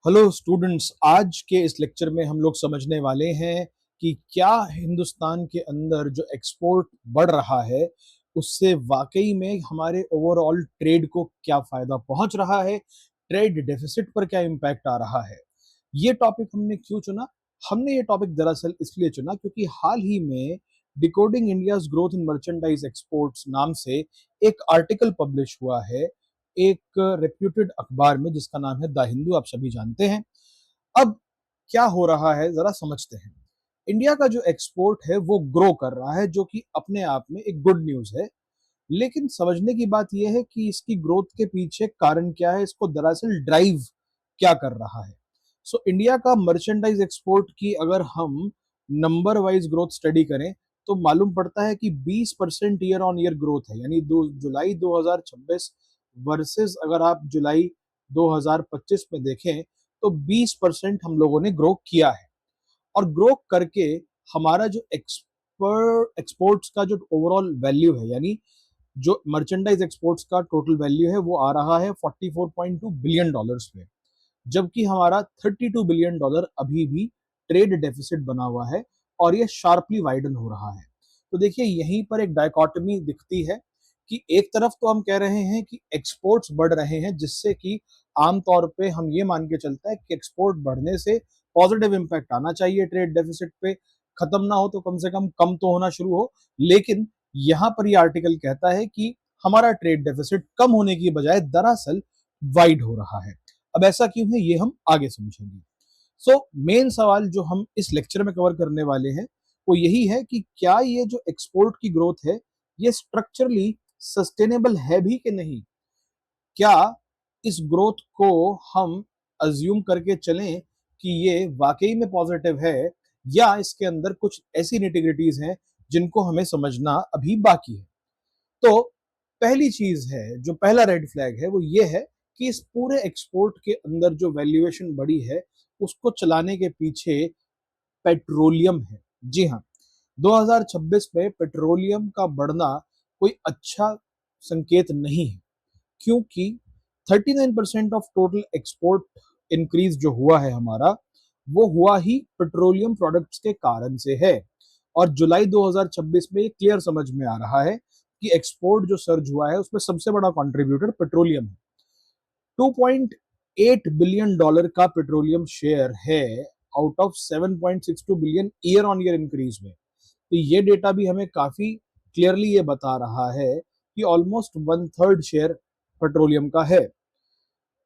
Hello students, आज के इस लेक्चर में हम लोग समझने वाले हैं कि क्या हिंदुस्तान के अंदर जो एक्सपोर्ट बढ़ रहा है उससे वाकई में हमारे ओवरऑल ट्रेड को क्या फायदा पहुंच रहा है, ट्रेड डेफिसिट पर क्या इम्पैक्ट आ रहा है। ये टॉपिक हमने क्यों चुना? हमने ये टॉपिक दरअसल इसलिए चुना क्योंकि हाल ही में decoding India's growth in merchandise exports नाम से एक आर्टिकल पब्लिश हुआ है एक रेप्यूटेड अखबार में जिसका नाम है द हिंदू, आप सभी जानते हैं। अब क्या हो रहा है जरा समझते हैं। इंडिया का जो एक्सपोर्ट है वो ग्रो कर रहा है, जो कि अपने आप में एक गुड न्यूज है। लेकिन समझने की बात यह है कि इसकी ग्रोथ के पीछे कारण क्या है, इसको दरअसल ड्राइव क्या कर रहा है। इंडिया का मर्चेंडाइज एक्सपोर्ट की अगर हम नंबर वाइज ग्रोथ स्टडी करें तो मालूम पड़ता है कि 20% ईयर ऑन ईयर ग्रोथ है, यानी जुलाई 2026 वर्सेस अगर आप जुलाई 2025 में देखें तो 20% हम लोगों ने ग्रो किया है। और ग्रो करके हमारा जो एक्सपोर्ट्स का जो ओवरऑल वैल्यू है, यानी जो मर्चेंडाइज एक्सपोर्ट्स का टोटल वैल्यू है वो आ रहा है 44.2 बिलियन डॉलर्स में, जबकि हमारा 32 बिलियन डॉलर अभी भी ट्रेड डेफिसिट बना हुआ है और ये शार्पली वाइडन हो रहा है। तो देखिए, यहीं पर एक डायकॉटमी दिखती है कि एक तरफ तो हम कह रहे हैं कि एक्सपोर्ट्स बढ़ रहे हैं, जिससे कि आमतौर पे हम ये मान के चलते हैं कि एक्सपोर्ट बढ़ने से पॉजिटिव इंपैक्ट आना चाहिए ट्रेड डेफिसिट पे, खत्म ना हो तो कम से कम तो होना शुरू हो। लेकिन यहां पर ये आर्टिकल कहता है कि हमारा ट्रेड डेफिसिट कम होने की बजाय दरअसल वाइड हो रहा है। अब ऐसा क्यों है ये हम आगे समझेंगे। मेन सवाल जो हम इस लेक्चर में कवर करने वाले हैं वो यही है कि क्या ये जो एक्सपोर्ट की ग्रोथ है ये स्ट्रक्चरली सस्टेनेबल है भी कि नहीं। क्या इस ग्रोथ को हम अज्यूम करके चलें कि ये वाकई में पॉजिटिव है, या इसके अंदर कुछ ऐसी निटिग्रिटीज हैं जिनको हमें समझना अभी बाकी है। तो पहली चीज है, जो पहला रेड फ्लैग है वो ये है कि इस पूरे एक्सपोर्ट के अंदर जो वैल्यूएशन बढ़ी है उसको चलाने के पीछे पेट्रोलियम है। जी हाँ, 2026 में पेट्रोलियम का बढ़ना कोई अच्छा संकेत नहीं है, क्योंकि 39% ऑफ टोटल एक्सपोर्ट इंक्रीज जो हुआ है हमारा, वो हुआ ही पेट्रोलियम प्रोडक्ट्स के कारण से है। और जुलाई 2026 में ये क्लियर समझ में आ रहा है कि एक्सपोर्ट जो सर्ज हुआ है उसमें सबसे बड़ा कंट्रीब्यूटर पेट्रोलियम है। 2.8 बिलियन डॉलर का पेट्रोलियम शेयर है out of 7.62 billion year on year increase में। तो ये डेटा भी हमें काफी क्लियरली ये बता रहा है कि ऑलमोस्ट 1/3 शेयर पेट्रोलियम का है।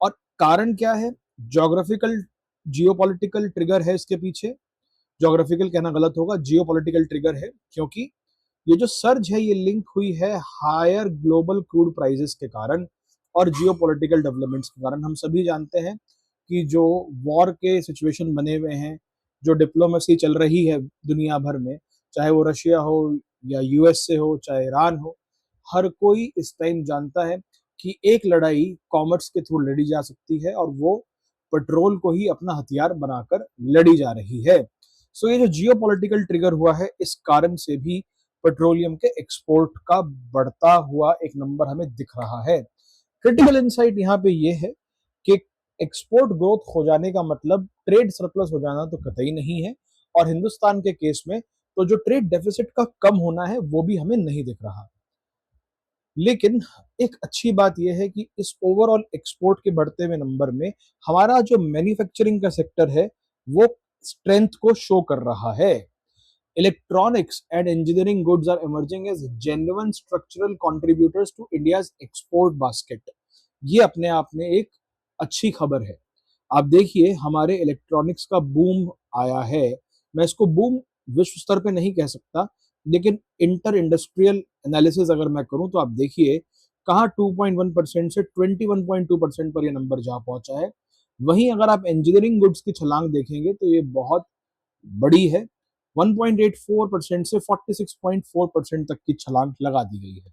और कारण क्या है? ज्योग्राफिकल जियोपॉलिटिकल ट्रिगर है इसके पीछे। ज्योग्राफिकल कहना गलत होगा, जियोपॉलिटिकल ट्रिगर है, क्योंकि ये जो सर्ज है ये लिंक हुई है हायर ग्लोबल क्रूड प्राइसेस के कारण और जियोपॉलिटिकल डेवलपमेंट्स के कारण। हम सभी जानते हैं कि जो वॉर के सिचुएशन बने हुए हैं, जो डिप्लोमेसी चल रही है दुनिया भर में, चाहे वो रशिया हो या यूएस से हो, चाहे ईरान हो, हर कोई इस टाइम जानता है कि एक लड़ाई कॉमर्स के थ्रू लड़ी जा सकती है और वो पेट्रोल को ही अपना हथियार बनाकर लड़ी जा रही है। ये जो जियो पॉलिटिकल ट्रिगर हुआ है, इस कारण से भी पेट्रोलियम के एक्सपोर्ट का बढ़ता हुआ एक नंबर हमें दिख रहा है। क्रिटिकल इंसाइट यहाँ पे ये है कि एक्सपोर्ट ग्रोथ हो जाने का मतलब ट्रेड सरप्लस हो जाना तो कतई नहीं है, और हिंदुस्तान के केस में तो जो ट्रेड डेफिसिट का कम होना है वो भी हमें नहीं दिख रहा। लेकिन एक अच्छी बात यह है कि इस ओवरऑल एक्सपोर्ट के बढ़ते हुए नंबर में हमारा जो मैन्युफैक्चरिंग का सेक्टर है वो स्ट्रेंथ को शो कर रहा है। Electronics and engineering goods are emerging as genuine structural contributors to India's export basket. ये अपने आप में एक अच्छी खबर है। आप देखिए, हमारे इलेक्ट्रॉनिक्स का बूम आया है। मैं इसको बूम विश्व स्तर पे नहीं कह सकता, लेकिन इंटर इंडस्ट्रियल एनालिसिस अगर मैं करूं तो आप देखिए कहाँ 2.1% से 21.2% पर ये नंबर जा पहुंचा है। वहीं अगर आप इंजीनियरिंग गुड्स की छलांग देखेंगे तो ये बहुत बड़ी है। 1.84% से 46.4% तक की छलांग लगा दी गई है।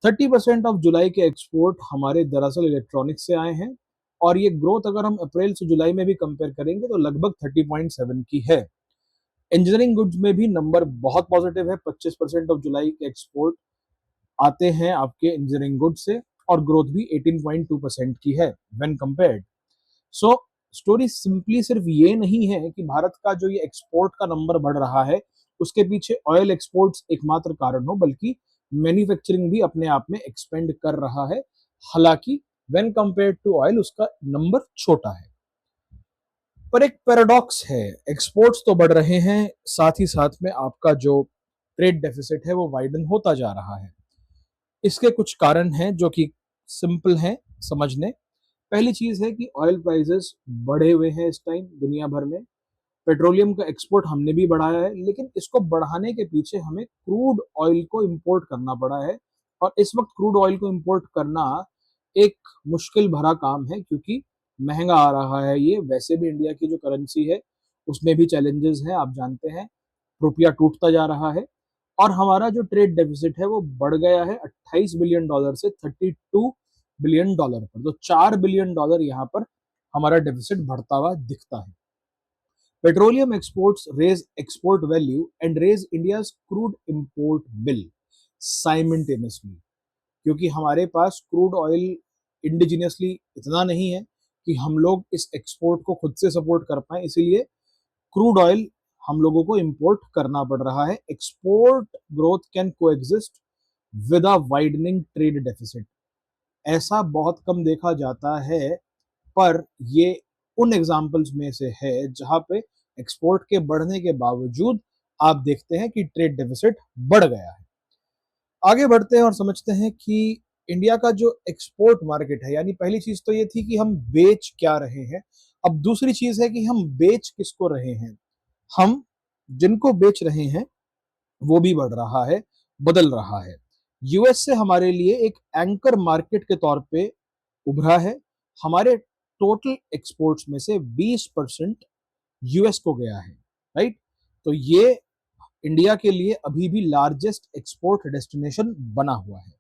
30% ऑफ जुलाई के एक्सपोर्ट हमारे दरअसल इलेक्ट्रॉनिक्स से आए हैं, और ये ग्रोथ अगर हम अप्रैल से जुलाई में भी कंपेयर करेंगे तो लगभग 30.7 की है। इंजीनियरिंग गुड्स में भी नंबर बहुत पॉजिटिव है। 25% ऑफ जुलाई के एक्सपोर्ट आते हैं आपके इंजीनियरिंग गुड्स से, और ग्रोथ भी 18.2% की है when compared. So story simply सिर्फ ये नहीं है कि भारत का जो ये एक्सपोर्ट का नंबर बढ़ रहा है उसके पीछे ऑयल एक्सपोर्ट्स एकमात्र कारण हो, बल्कि मैन्युफैक्चरिंग भी अपने आप में एक्सपेंड कर रहा है। हालांकि व्हेन कंपेयर टू ऑयल उसका नंबर छोटा है। पर एक पैराडॉक्स है, एक्सपोर्ट्स तो बढ़ रहे हैं, साथ ही साथ में आपका जो ट्रेड डेफिसिट है वो वाइडन होता जा रहा है। इसके कुछ कारण हैं जो कि सिंपल हैं समझने। पहली चीज है कि ऑयल प्राइसेस बढ़े हुए हैं इस टाइम दुनिया भर में। पेट्रोलियम का एक्सपोर्ट हमने भी बढ़ाया है, लेकिन इसको बढ़ाने के पीछे हमें क्रूड ऑयल को इंपोर्ट करना पड़ा है। और इस वक्त क्रूड ऑयल को इंपोर्ट करना एक मुश्किल भरा काम है, क्योंकि महंगा आ रहा है ये। वैसे भी इंडिया की जो करेंसी है उसमें भी चैलेंजेस हैं, आप जानते हैं, रुपया टूटता जा रहा है। और हमारा जो ट्रेड डेफिसिट है वो बढ़ गया है 28 बिलियन डॉलर से 32 बिलियन डॉलर पर। तो 4 बिलियन डॉलर यहाँ पर हमारा डेफिसिट बढ़ता हुआ दिखता है। Petroleum exports raise export value and raise India's crude import bill simultaneously, क्योंकि हमारे पास क्रूड ऑयल इंडिजिनियसली इतना नहीं है कि हम लोग इस एक्सपोर्ट को खुद से सपोर्ट कर पाए, इसीलिए क्रूड ऑयल हम लोगों को इंपोर्ट करना पड़ रहा है। Export growth can coexist with a widening trade deficit, ऐसा बहुत कम देखा जाता है, पर ये उन एग्जाम्पल्स में से है जहां पे एक्सपोर्ट के बढ़ने के बावजूद आप देखते हैं कि ट्रेड डेफिसिट बढ़ गया है। आगे बढ़ते हैं और समझते हैं कि इंडिया का जो एक्सपोर्ट मार्केट है, यानी पहली चीज तो ये थी कि हम बेच क्या रहे हैं, अब दूसरी चीज है कि हम बेच किसको रहे हैं। हम जिनको बेच रहे हैं वो भी बढ़ रहा है, बदल रहा है। यूएस से हमारे लिए एक एंकर मार्केट के तौर पे उभरा है। हमारे टोटल एक्सपोर्ट्स में से 20% यूएस को गया है, राइट। तो ये इंडिया के लिए अभी भी लार्जेस्ट एक्सपोर्ट डेस्टिनेशन बना हुआ है।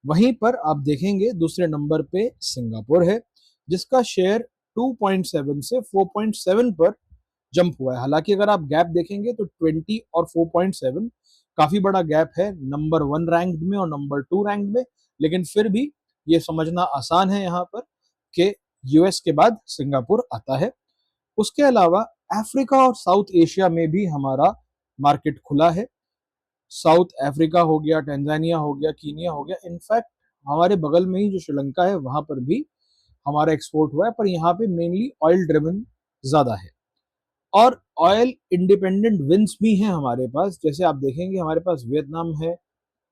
वहीं पर आप देखेंगे दूसरे नंबर पे सिंगापुर है, जिसका शेयर 2.7 से 4.7 पर जंप हुआ है। हालांकि अगर आप गैप देखेंगे तो 20 और 4.7 काफी बड़ा गैप है नंबर 1 रैंक में और नंबर 2 रैंक में, लेकिन फिर भी ये समझना आसान है यहाँ पर कि यूएस के बाद सिंगापुर आता है। उसके अलावा अफ्रीका और साउथ एशिया में भी हमारा मार्केट खुला है। साउथ अफ्रीका हो गया, टंजानिया हो गया, कीनिया हो गया, इनफैक्ट हमारे बगल में ही जो श्रीलंका है वहां पर भी हमारा एक्सपोर्ट हुआ है, पर यहाँ पे मेनली ऑयल ड्रिवन ज्यादा है। और ऑयल इंडिपेंडेंट विंस भी हैं हमारे पास, जैसे आप देखेंगे हमारे पास वियतनाम है,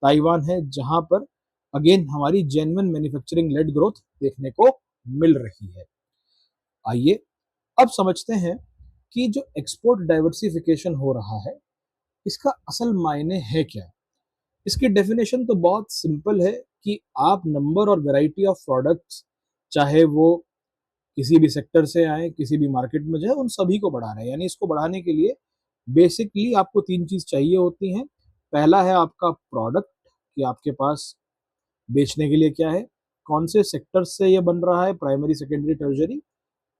ताइवान है, जहां पर अगेन हमारी जेन्युइन मैन्युफैक्चरिंग लेड ग्रोथ देखने को मिल रही है। आइए अब समझते हैं कि जो एक्सपोर्ट डाइवर्सिफिकेशन हो रहा है इसका असल मायने है क्या। इसकी डेफिनेशन तो बहुत सिंपल है कि आप नंबर और वैरायटी ऑफ प्रोडक्ट्स, चाहे वो किसी भी सेक्टर से आए, किसी भी मार्केट में जाए, उन सभी को बढ़ा रहे हैं। यानी इसको बढ़ाने के लिए बेसिकली आपको 3 चीज चाहिए होती हैं। पहला है आपका प्रोडक्ट, कि आपके पास बेचने के लिए क्या है, कौन से सेक्टर से ये बन रहा है, प्राइमरी, सेकेंडरी, टर्जरी,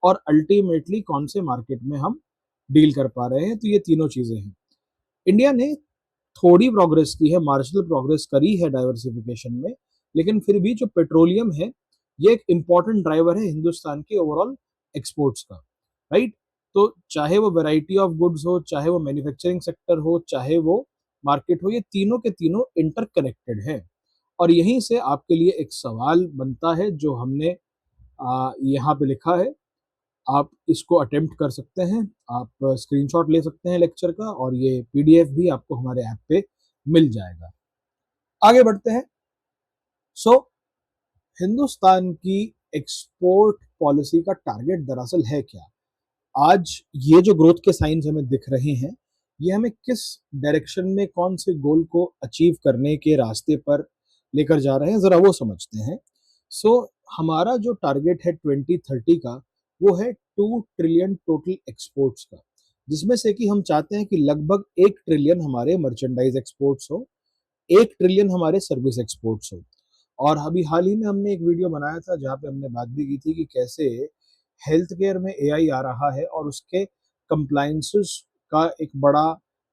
और अल्टीमेटली कौन से मार्केट में हम डील कर पा रहे हैं। तो ये तीनों चीजें हैं। इंडिया ने थोड़ी प्रोग्रेस की है, मार्जिनल प्रोग्रेस करी है डाइवर्सिफिकेशन में, लेकिन फिर भी जो पेट्रोलियम है ये एक इंपॉर्टेंट ड्राइवर है हिंदुस्तान के ओवरऑल एक्सपोर्ट्स का, राइट। तो चाहे वो वैरायटी ऑफ गुड्स हो, चाहे वो मैन्युफैक्चरिंग सेक्टर हो, चाहे वो मार्केट हो, ये तीनों के तीनों इंटरकनेक्टेड हैं। और यहीं से आपके लिए एक सवाल बनता है जो हमने यहाँ पे लिखा है। आप इसको अटेम्प्ट कर सकते हैं, आप स्क्रीनशॉट ले सकते हैं लेक्चर का, और ये पीडीएफ भी आपको हमारे ऐप पे मिल जाएगा। आगे बढ़ते हैं। सो हिंदुस्तान की एक्सपोर्ट पॉलिसी का टारगेट दरअसल है क्या। आज ये जो ग्रोथ के साइंस हमें दिख रहे हैं, ये हमें किस डायरेक्शन में, कौन से गोल को अचीव करने के रास्ते पर लेकर जा रहे हैं, जरा वो समझते हैं। सो हमारा जो टारगेट है 2030 का, वो है 2 ट्रिलियन टोटल एक्सपोर्ट्स का, जिसमें से कि हम चाहते हैं कि लगभग 1 ट्रिलियन हमारे मर्चेंडाइज एक्सपोर्ट्स हो, 1 ट्रिलियन हमारे सर्विस एक्सपोर्ट्स हो। और अभी हाल ही में हमने एक वीडियो बनाया था जहाँ पे हमने बात भी की थी कि कैसे हेल्थ केयर में एआई आ रहा है और उसके कंप्लायंसेस का एक बड़ा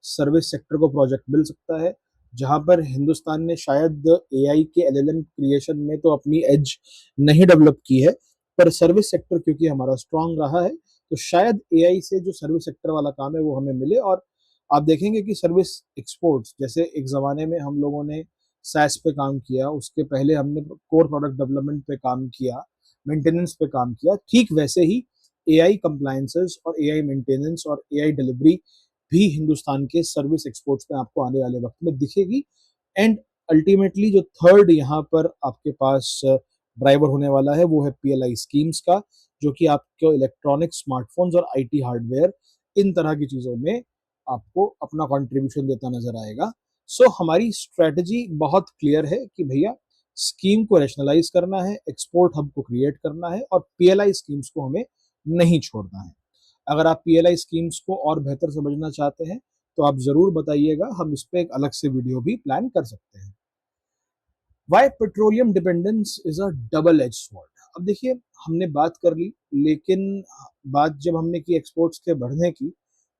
सर्विस सेक्टर को प्रोजेक्ट मिल सकता है, जहां पर हिंदुस्तान ने शायद एआई के एलएलएम क्रिएशन में तो अपनी एज नहीं डेवलप की है, पर सर्विस सेक्टर क्योंकि हमारा स्ट्रांग रहा है, तो शायद एआई से जो सर्विस सेक्टर वाला काम है वो हमें मिले। और आप देखेंगे कि सर्विस एक्सपोर्ट्स, जैसे एक ज़माने में हम लोगों ने सैस पे काम किया, उसके पहले हमने कोर प्रोडक्ट डेवलपमेंट पे काम किया, मेंटेनेंस पे काम किया, ठीक वैसे ही एआई कंप्लायंसेस और एआई मेंटेनेंस और एआई डिलीवरी भी हिंदुस्तान के सर्विस एक्सपोर्ट्स में आपको आने वाले वक्त में दिखेगी। एंड अल्टीमेटली जो थर्ड यहाँ पर आपके पास ड्राइवर होने वाला है वो है पीएलआई स्कीम्स का, जो कि आपको इलेक्ट्रॉनिक स्मार्टफोन्स और आईटी हार्डवेयर इन तरह की चीज़ों में आपको अपना कंट्रीब्यूशन देता नजर आएगा। सो हमारी स्ट्रेटजी बहुत क्लियर है कि भैया स्कीम को रैशनलाइज करना है, एक्सपोर्ट हब को क्रिएट करना है और पीएलआई स्कीम्स को हमें नहीं छोड़ना है। अगर आप पीएलआई स्कीम्स को और बेहतर समझना चाहते हैं तो आप जरूर बताइएगा, हम इस पे एक अलग से वीडियो भी प्लान कर सकते हैं। Why petroleum dependence is a double edge sword. अब देखिए, हमने बात कर ली, लेकिन बात जब हमने की एक्सपोर्ट्स के बढ़ने की,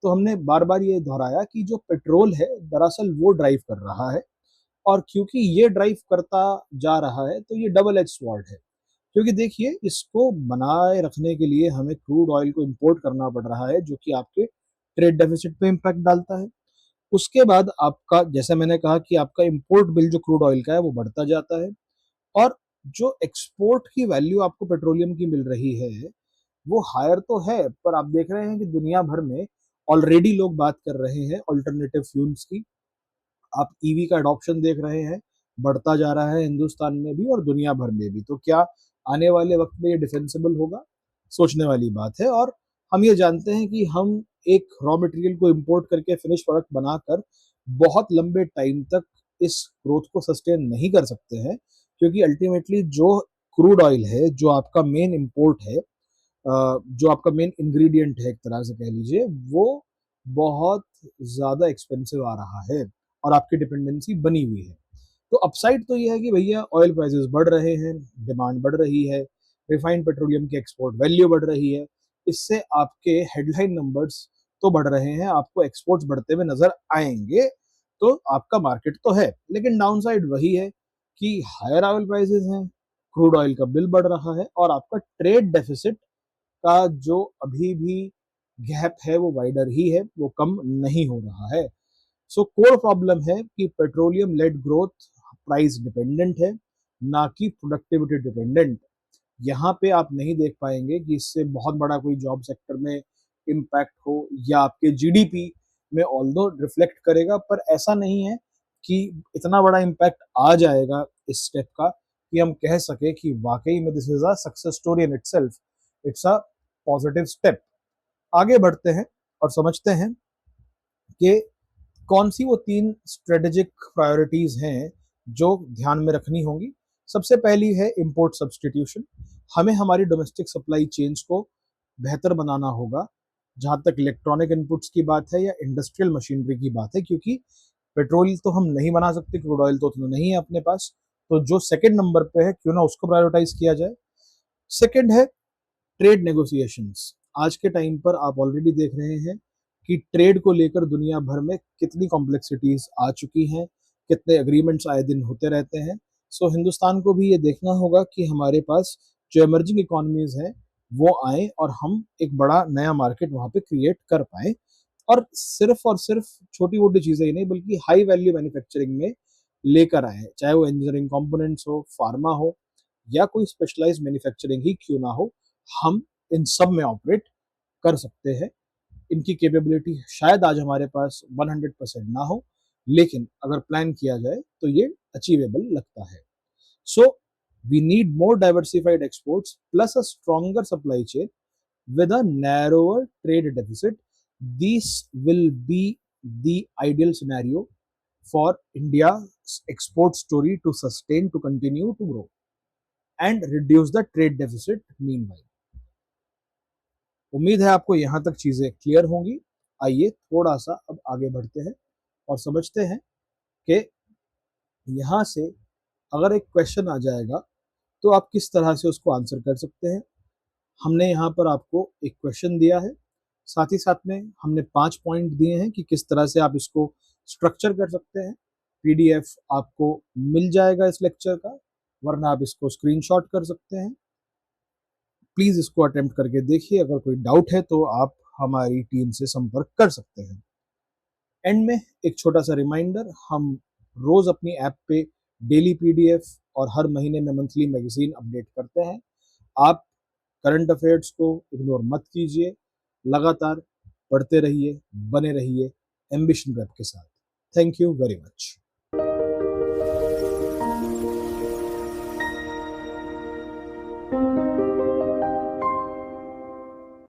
तो हमने बार बार ये दोहराया कि जो पेट्रोल है दरअसल वो ड्राइव कर रहा है, और क्योंकि ये ड्राइव करता जा रहा है तो ये डबल एज स्वॉर्ड है। क्योंकि देखिए, इसको बनाए रखने के लिए हमें क्रूड ऑयल को इंपोर्ट करना पड़ रहा है, जो कि आपके ट्रेड डेफिसिट पे इम्पैक्ट डालता है। उसके बाद आपका, जैसे मैंने कहा कि आपका इंपोर्ट बिल जो क्रूड ऑयल का है वो बढ़ता जाता है, और जो एक्सपोर्ट की वैल्यू आपको पेट्रोलियम की मिल रही है वो हायर तो है, पर आप देख रहे हैं कि दुनिया भर में ऑलरेडी लोग बात कर रहे हैं अल्टरनेटिव फ्यूल्स की। आप ईवी का अडॉप्शन देख रहे हैं, बढ़ता जा रहा है हिंदुस्तान में भी और दुनिया भर में भी। तो क्या आने वाले वक्त में ये डिफेंसिबल होगा? सोचने वाली बात है। और हम ये जानते हैं कि हम एक रॉ मटेरियल को इंपोर्ट करके फिनिश प्रोडक्ट बनाकर बहुत लंबे टाइम तक इस ग्रोथ को सस्टेन नहीं कर सकते हैं, क्योंकि अल्टीमेटली जो क्रूड ऑयल है, जो आपका मेन इंपोर्ट है, जो आपका मेन इंग्रेडिएंट है एक तरह से कह लीजिए, वो बहुत ज़्यादा एक्सपेंसिव आ रहा है और आपकी डिपेंडेंसी बनी हुई है। तो अपसाइड तो ये है कि भैया ऑयल प्राइसेस बढ़ रहे हैं, डिमांड बढ़ रही है, रिफाइंड पेट्रोलियम की एक्सपोर्ट वैल्यू बढ़ रही है, इससे आपके हेडलाइन नंबर्स तो बढ़ रहे हैं, आपको एक्सपोर्ट्स बढ़ते हुए नजर आएंगे, तो आपका मार्केट तो है। लेकिन डाउनसाइड वही है कि हायर ऑयल प्राइसेस हैं, क्रूड ऑयल का बिल बढ़ रहा है, और आपका ट्रेड डेफिसिट का जो अभी भी गैप है वो वाइडर ही है, वो कम नहीं हो रहा है। सो कोर प्रॉब्लम है कि petroleum led growth price dependent है, ना कि प्रोडक्टिविटी डिपेंडेंट। यहाँ पे आप नहीं देख पाएंगे कि इससे बहुत बड़ा कोई जॉब सेक्टर में इम्पैक्ट हो या आपके जीडीपी में ऑल्दो रिफ्लेक्ट करेगा, पर ऐसा नहीं है कि इतना बड़ा इम्पैक्ट आ जाएगा इस स्टेप का कि हम कह सके कि वाकई में this is a success story in itself, it's a positive step. आगे बढ़ते हैं और समझते हैं कि कौन सी वो 3 स्ट्रेटेजिक प्रायोरिटीज हैं जो ध्यान में रखनी होंगी। सबसे पहली है इंपोर्ट सब्सटीट्यूशन। हमें हमारी डोमेस्टिक सप्लाई चेन्स को बेहतर बनाना होगा, जहां तक इलेक्ट्रॉनिक इनपुट्स की बात है या इंडस्ट्रियल मशीनरी की बात है, क्योंकि पेट्रोल तो हम नहीं बना सकते, क्रूड ऑयल तो उतना नहीं है अपने पास। तो जो सेकंड नंबर पे है, क्यों ना उसको प्रायोरिटाइज किया जाए। सेकंड है ट्रेड नेगोशिएशंस। आज के टाइम पर आप ऑलरेडी देख रहे हैं कि ट्रेड को लेकर दुनिया भर में कितनी कॉम्प्लेक्सिटीज आ चुकी हैं, कितने एग्रीमेंट्स आए दिन होते रहते हैं। सो हिंदुस्तान को भी ये देखना होगा कि हमारे पास जो इमर्जिंग इकोनॉमीज हैं वो आए और हम एक बड़ा नया मार्केट वहां पे क्रिएट कर पाए, और सिर्फ छोटी मोटी चीजें ही नहीं बल्कि हाई वैल्यू मैन्युफैक्चरिंग में लेकर आए, चाहे वो इंजीनियरिंग कंपोनेंट्स हो, फार्मा हो, या कोई स्पेशलाइज्ड मैन्युफैक्चरिंग ही क्यों ना हो, हम इन सब में ऑपरेट कर सकते हैं। इनकी कैपेबिलिटी शायद आज हमारे पास 100% ना हो, लेकिन अगर प्लान किया जाए तो ये अचीवेबल लगता है। So we need more diversified exports plus a stronger supply chain with a narrower trade deficit. This will be the ideal scenario for India's export story to sustain, to continue to grow and reduce the trade deficit meanwhile. उम्मीद है आपको यहाँ तक चीजें clear होंगी। आइए थोड़ा सा अब आगे बढ़ते हैं और समझते हैं कि यहाँ से अगर एक क्वेश्चन आ जाएगा तो आप किस तरह से उसको आंसर कर सकते हैं। हमने यहाँ पर आपको एक क्वेश्चन दिया है, साथ ही साथ में हमने 5 पॉइंट दिए हैं कि किस तरह से आप इसको स्ट्रक्चर कर सकते हैं। पीडीएफ आपको मिल जाएगा इस लेक्चर का, वरना आप इसको स्क्रीनशॉट कर सकते हैं। प्लीज़ इसको अटेम्प्ट करके देखिए। अगर कोई डाउट है तो आप हमारी टीम से संपर्क कर सकते हैं। एंड में एक छोटा सा रिमाइंडर, हम रोज अपनी ऐप पे डेली पीडीएफ और हर महीने में मंथली मैगजीन अपडेट करते हैं। आप करंट अफेयर्स को इग्नोर मत कीजिए, लगातार पढ़ते रहिए, बने रहिए एम्बिशन वेब के साथ। Thank you very much.